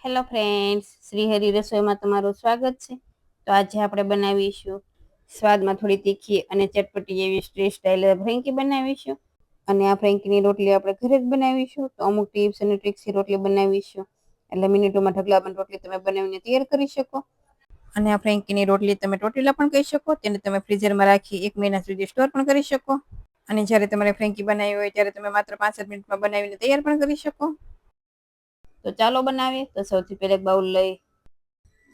Hello friends, Shrihari રસોઈમાં તમારું સ્વાગત છે. તો આજે આપણે બનાવીશું સ્વાદમાં થોડી તીખી અને ચટપટી એવી સ્ટ્રીટ સ્ટાઇલ ફ્રેન્કી બનાવીશું. અને આ ફ્રેન્કીની રોટલી આપણે ઘરે જ બનાવીશું. તો અમુક ટિપ્સ અને ટ્રિક્સથી રોટલી બનાવીશું, એટલે મિનિટોમાં ઢગલાબંધ રોટલી તમે બનાવીને તૈયાર કરી શકો. અને આ ફ્રેન્કીની રોટલી તમે ટોટીલા પણ કહી શકો. તેને તમે ફ્રીઝરમાં રાખી 1 મહિના સુધી સ્ટોર પણ કરી શકો. અને જ્યારે તમારે ફ્રેન્કી બનાવી હોય ત્યારે તમે માત્ર 5 જ મિનિટમાં બનાવીને તૈયાર પણ કરી શકો. તો ચાલો બનાવીએ. તો સૌથી પહેલા એક બાઉલ લઈ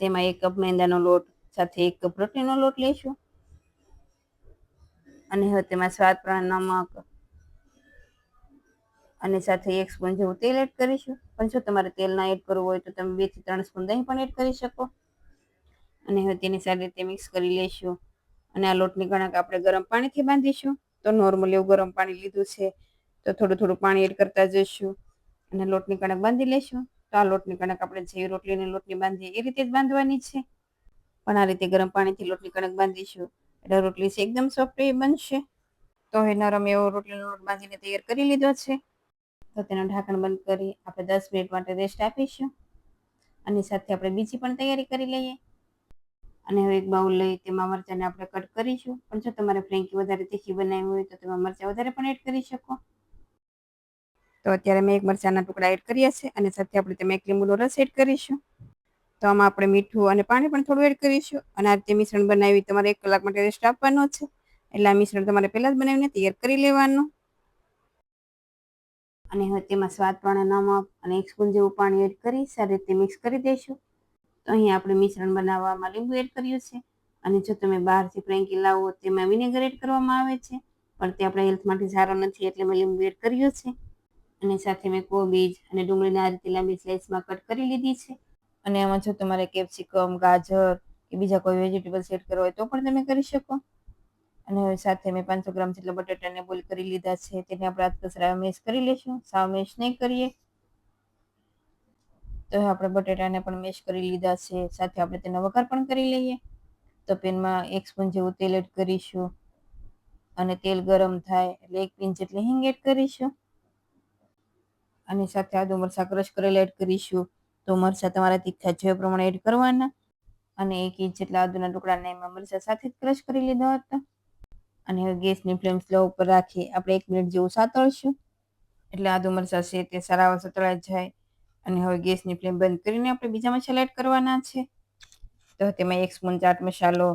તેમાં 1 કપ મેંદાનો લોટ સાથે 1 કપ રોટલીનો લોટ લઈશું. અને હવે તેમાં સ્વાદ પ્રમાણે નમક અને સાથે 1 સ્પૂન જેવું તેલ એડ કરીશું. પણ જો તમારે તેલ ના એડ કરવું હોય તો તમે 2 થી 3 સ્પૂન દહીં પણ એડ કરી શકો. અને હવે તેને સારી રીતે મિક્સ કરી લઈશું. અને આ લોટની કણક આપણે ગરમ પાણીથી બાંધીશું. તો નોર્મલ એવું ગરમ પાણી લીધું છે, તો થોડું થોડું પાણી એડ કરતા જઈશું અને લોટની કણક બાંધી લઈશું. તો આ લોટની કણક આપણે જે રોટલીની લોટની બાંધીએ એ રીતે જ બાંધવાની છે, પણ આ રીતે ગરમ પાણીથી લોટની કણક બાંધીશું એટલે રોટલી છે એકદમ સોફ્ટ એવી બનશે. તો હવે નરમ એવો રોટલીનો લોટ બાંધીને તૈયાર કરી લીધો છે. તો તેનું ઢાંકણ બંધ કરી આપણે 10 મિનિટ માટે રેસ્ટ આપીશું. અને સાથે આપણે બીજી પણ તૈયારી કરી લઈએ. અને હવે એક બાઉલ લઈ તેમાં મરચાંને આપણે કટ કરીશું. પણ જો તમારે ફ્રેન્કી વધારે તીખી બનાવવી હોય તો તેમાં મરચાં વધારે પણ એડ કરી શકો. તો અત્યારે મેં 1 મરચાંના ટુકડા એડ કર્યા છે અને સાથે આપણે તેમાં 1 લીંબુનો રસ એડ કરીશું. તો આમાં આપણે મીઠું અને પાણી પણ થોડું એડ કરીશું. અને આ રીતે મિશ્રણ બનાવી તમારે 1 કલાક માટે રેસ્ટ આપવાનો છે. એટલે આ મિશ્રણ તમારે પહેલા જ બનાવીને તૈયાર કરી લેવાનું. અને હવે તેમાં સ્વાદ પ્રમાણે નમક અને 1 સ્પૂન જેવું પાણી એડ કરી સારી રીતે મિક્સ કરી દઈશું. તો અહીં આપણે મિશ્રણ બનાવવામાં લીંબુ એડ કર્યું છે. અને જો તમે બહારથી ફ્રેન્કી લાવો તેમાં વિનેગર એડ કરવામાં આવે છે, પણ તે આપણા હેલ્થ માટે સારો નથી, એટલે મેં લીંબુ એડ કર્યું છે. અને સાથે મેં કોબીજ અને ડુંગળીને આ રીતે લાંબી સ્લાઇસમાં કટ કરી લીધી છે. અને આમાં જો તમારે કેપ્સિકમ, ગાજર કે બીજા કોઈ વેજીટેબલ્સ એડ કરવા હોય તો પણ તમે કરી શકો. અને હવે સાથે મેં 500 ગ્રામ જેટલા બટાટાને બોઇલ કરી લીધા છે. તેને આપણે હાથથી મેશ કરી લઈશું. સાવ મેશ નહીં કરીએ. તો આપણે બટાટાને પણ મેશ કરી લીધા છે. સાથે આપણે તેનો વઘાર પણ કરી લઈએ. તો પેનમાં 1 સ્પૂન જેવું તેલ એડ કરીશું. અને તેલ ગરમ થાય એટલે 1 પિંચ જેટલી હિંગ એડ કરીશું. અને સાથે આદુ મરચાં ક્રશ કરેલા એડ કરીશું. તો મરચાં તમારા તીખા જે પ્રમાણે એડ કરવાના. અને 1 ઇંચ જેટલા આદુના ટુકડાને એમાં મરચાં સાથે જ ક્રશ કરી લીધા હતા. અને હવે ગેસની ફ્લેમ સ્લો ઉપર રાખી આપણે 1 મિનિટ જેવું સાતળશું. એટલે આદુ મરચાં છે તે સારા સતળાઈ જાય. અને હવે ગેસની ફ્લેમ બંધ કરીને આપણે બીજા મસાલા એડ કરવાના છે. તો તેમાં 1 સ્પૂન ચાટ મસાલો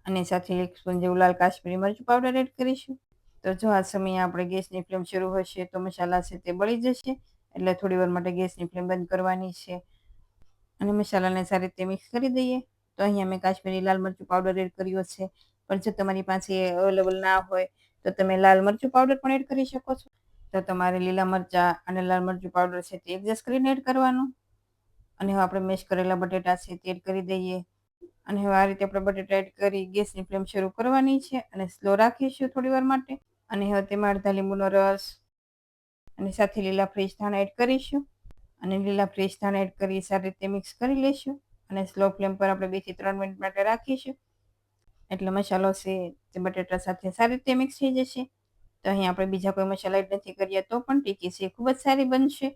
અને સાથે 1 સ્પૂન જેવું લાલ કાશ્મીરી મરચું પાવડર એડ કરીશું. તો જો આ સમયે આપણે ગેસની ફ્લેમ શરૂ હશે તો મસાલા છે તે બળી જશે, એટલે થોડી વાર માટે ગેસની ફ્લેમ બંધ કરવાની છે. અને મસાલાને સારી રીતે મિક્સ કરી દઈએ. તો અહીંયા મેં કાશ્મીરી લાલ મરચું પાવડર એડ કર્યો છે, પણ જો તમારી પાસે અવેલેબલ ના હોય તો તમે લાલ મરચું પાવડર પણ એડ કરી શકો છો. તો તમારે લીલા મરચાં અને લાલ મરચું પાવડર છે તે એડજસ્ટ કરીને એડ કરવાનું. અને હવે આપણે મેશ કરેલા બટેટા છે તે એડ કરી દઈએ. અને હવે આ રીતે આપણે બટેટા એડ કરી ગેસની ફ્લેમ શરૂ કરવાની છે અને સ્લો રાખીશું થોડી વાર માટે. અને હવે તેમાં અડધા લીંબુનો રસ અને સાથે લીલા ફ્રેશ ધાણા એડ કરીશું. અને લીલા ફ્રેશ ધાણા એડ કરી સારી રીતે મિક્સ કરી લઈશું. અને સ્લો ફ્લેમ પર આપણે 2 થી 3 મિનિટ માટે રાખીશું. એટલે મસાલો છે તે બટેટા સાથે સારી રીતે મિક્સ થઈ જશે. તો અહીં આપણે બીજા કોઈ મસાલા એડ નથી કર્યા તો પણ ટીકી છે ખૂબ જ સારી બનશે.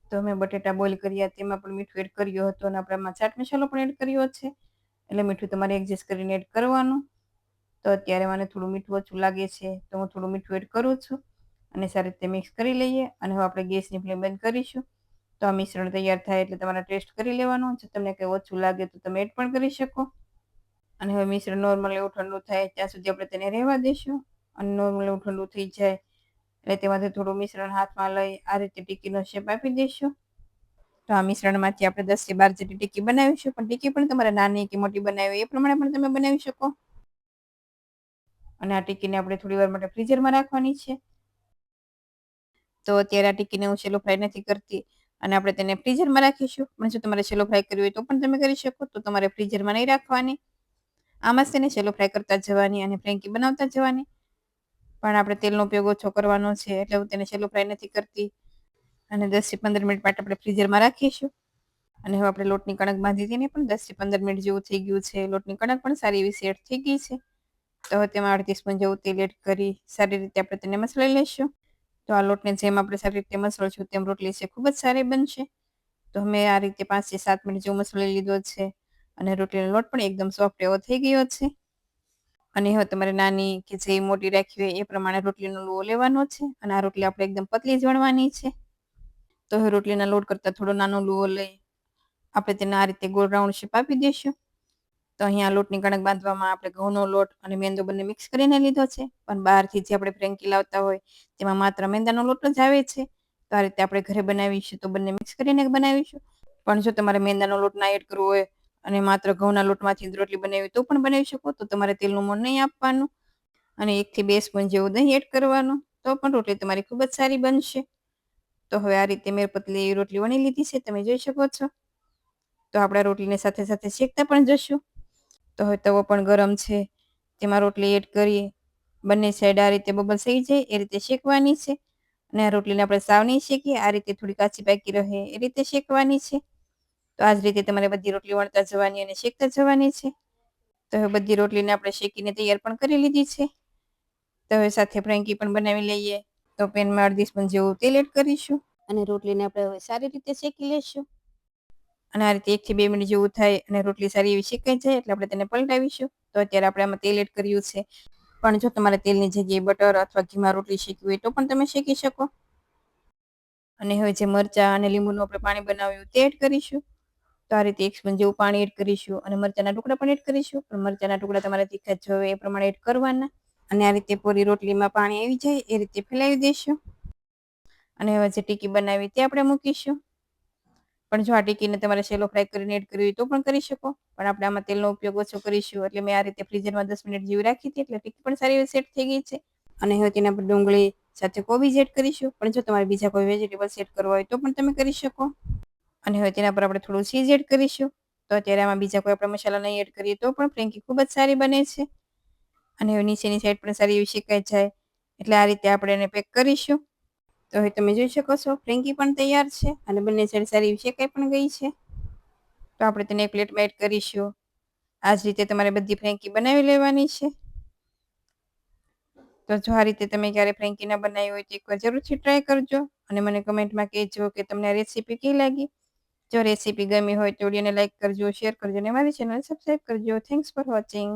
તો મેં બટેટા બોઇલ કર્યા તેમાં પણ મીઠું એડ કર્યું હતું અને આપણે આમાં ચાટ મસાલો પણ એડ કર્યો છે. એટલે મીઠું તમારે એડજસ્ટ કરીને એડ કરવાનું. તો અત્યારે મને થોડું મીઠું ઓછું લાગે છે તો હું થોડું મીઠું એડ કરું છું. અને સારી રીતે મિક્સ કરી લઈએ. અને હવે આપણે ગેસની ફ્લેમ બંધ કરીશું. તો આ મિશ્રણ તૈયાર થાય એટલે તમારે ટેસ્ટ કરી લેવાનું. જો તમને કંઈ ઓછું લાગે તો તમે એડ પણ કરી શકો. અને હવે મિશ્રણ નોર્મલ એવું ઠંડુ થાય ત્યાં સુધી આપણે તેને રહેવા દઈશું. અને નોર્મલ એવું ઠંડુ થઈ જાય એટલે તેમાંથી થોડું મિશ્રણ હાથમાં લઈ આ રીતે ટીકીનો શેપ આપી દઈશું. તો આ મિશ્રણમાંથી આપણે 10 થી 12 જેટલી ટીકી બનાવીશું. પણ ટીકી પણ તમારે નાની કે મોટી બનાવી એ પ્રમાણે પણ તમે બનાવી શકો. અને આ ટીકીને આપણે થોડી વાર માટે ફ્રીઝરમાં રાખવાની છે. તો અત્યારે આ ટીકીને હું શેલો ફ્રાય નથી કરતી અને આપણે તેને ફ્રીઝરમાં રાખીશું. પણ જો તમારે શેલો ફ્રાય કરવી હોય તો પણ તમે કરી શકો. તો તમારે ફ્રીઝરમાં નહીં રાખવાની. આમાં જ તેને શેલો ફ્રાય કરતા જવાની અને ફ્રેન્કી બનાવતા જવાની. પણ આપણે તેલનો ઉપયોગ ઓછો કરવાનો છે એટલે હું તેને શેલો ફ્રાય નથી કરતી. અને 10 થી 15 મિનિટ માટે આપણે ફ્રીઝરમાં રાખીશું. અને હવે આપણે લોટની કણક બાંધી હતી ને પણ 10 થી 15 મિનિટ જેવું થઈ ગયું છે. લોટની કણક પણ સારી એવી સેટ થઈ ગઈ છે. તો હવે તેમાં 1/2 સ્પૂન જેવું તેલ એડ કરી સારી રીતે આપણે તેને મસળી લઈશું. તો આ લોટને જેમ આપણે સારી રીતે મસળશું તેમ રોટલી છે ખૂબ જ સારી બનશે. તો મેં આ રીતે 5 થી 7 મિનિટ જેવો મસળી લીધો છે અને રોટલીનો લોટ પણ એકદમ સોફ્ટ એવો થઈ ગયો છે. અને હવે તમારે નાની કે જે મોટી રાખવી હોય એ પ્રમાણે રોટલીનો લુવો લેવાનો છે અને આ રોટલી આપણે એકદમ પતલી જ વણવાની છે. તો હવે રોટલીના લોટ કરતાં થોડો નાનો લુવો લઈ આપણે તેને આ રીતે ગોળ રાઉન્ડ શેપ આપી દઈશું. તો અહીંયા લોટની કણક બાંધવામાં આપણે ઘઉંનો લોટ અને મેંદો બંને મિક્સ કરીને લીધો છે. પણ બહારથી જે આપણે ફ્રેન્કી લાવતા હોય તેમાં માત્ર મેંદાનો લોટ જ આવે છે. તો આ રીતે આપણે ઘરે બનાવીશું તો બંને મિક્સ કરીને બનાવીશું. પણ જો તમારે મેંદાનો લોટ ના એડ કરવો હોય અને માત્ર ઘઉંના લોટમાંથી જ રોટલી બનાવી તો પણ બનાવી શકો. તો તમારે તેલનું મોણ નહીં આપવાનું અને 1 થી 2 સ્પૂન જેવું દહીં એડ કરવાનું. તો પણ રોટલી તમારી ખૂબ જ સારી બનશે. તો હવે આ રીતે મેં પતલી એવી રોટલી વણી લીધી છે, તમે જોઈ શકો છો. તો આપણે રોટલીને સાથે સાથે શેકતા પણ જશું. તો હવે તવો પણ ગરમ છે, તેમાં રોટલી એડ કરી બંને સાઈડ આ રીતે બબલ્સ થઈ જાય એ રીતે શેકવાની છે. અને આ રોટલીને આપણે સાવ નહીં શેકીએ, આ રીતે થોડી કાચી પાકી રહે એ રીતે શેકવાની છે. તો આ જ રીતે તમારે બધી રોટલી વણતા જવાની અને શેકતા જવાની છે. તો હવે બધી રોટલીને આપણે શેકીને તૈયાર પણ કરી લીધી છે. તો હવે સાથે ફ્રેન્કી પણ બનાવી લઈએ. તો પેનમાં 1/2 સ્પૂન જેવું તેલ એડ કરીશું અને રોટલીને આપણે હવે સારી રીતે શેકી લેશું. અને આ રીતે 1 થી 2 મિનિટ જેવું થાય અને રોટલી સારી એવી શેકાઈ જાય એટલે આપણે તેને પલટાવીશું. તો અત્યારે આપણે આમાં તેલ એડ કર્યું છે. પણ જો તમારે તેલની જગ્યાએ બટર અથવા ઘીમાં રોટલી શેકવી હોય તો પણ તમે શેકી શકો. અને હવે જે મરચાં અને લીંબુનું આપણે પાણી બનાવ્યું તે એડ કરીશું. તો આ રીતે 1 સ્પૂન જેવું પાણી એડ કરીશું અને મરચાંના ટુકડા પણ એડ કરીશું. પણ મરચાંના ટુકડા તમારે તીખા જોઈએ એ પ્રમાણે એડ કરવાના. અને આ રીતે પૂરી રોટલીમાં પાણી આવી જાય એ રીતે ફેલાવી દઈશું. અને હવે જે ટીકી બનાવી તે આપણે મૂકીશું. પણ જો આ ટીકીને તમારે શેલો ફ્રાય કરીને એડ કરવી હોય તો પણ કરી શકો. પણ આપણે આમાં તેલનો ઉપયોગ ઓછો કરીશું એટલે મેં આ રીતે ફ્રીઝરમાં 10 મિનિટ જેવી રાખી હતી એટલે ટીકી પણ સારી એવી સેટ થઈ ગઈ છે. અને હવે તેના પર ડુંગળી સાથે કોબીજ એડ કરીશું. પણ જો તમારે બીજા કોઈ વેજીટેબલ્સ એડ કરવા હોય તો પણ તમે કરી શકો. અને હવે તેના પર આપણે થોડું ચીઝ એડ કરીશું. તો અત્યારે આમાં બીજા કોઈ આપણે મસાલા નહીં એડ કરીએ તો પણ ફ્રેન્કી ખૂબ જ સારી બને છે. અને હવે નીચેની સાઈડ પણ સારી એવી શેકાઈ જાય એટલે આ રીતે આપણે એને પેક કરીશું. તો હવે તમે જોઈ શકો છો ફ્રેન્કી પણ તૈયાર છે અને બંને સાઈડ સારી એવી શેકાઈ પણ ગઈ છે. તો આપણે તેને એક પ્લેટમાં એડ કરીશું. આ જ રીતે તમારે બધી ફ્રેન્કી બનાવી લેવાની છે. તો જો આ રીતે તમે ક્યારે ફ્રેન્કી ના બનાવી હોય તો એકવાર જરૂરથી ટ્રાય કરજો અને મને કમેન્ટમાં કહેજો કે તમને આ રેસીપી કેવી લાગી. જો રેસીપી ગમી હોય તો વિડીયોને લાઈક કરજો, શેર કરજો અને મારી ચેનલને સબસ્ક્રાઈબ કરજો. Thanks for watching.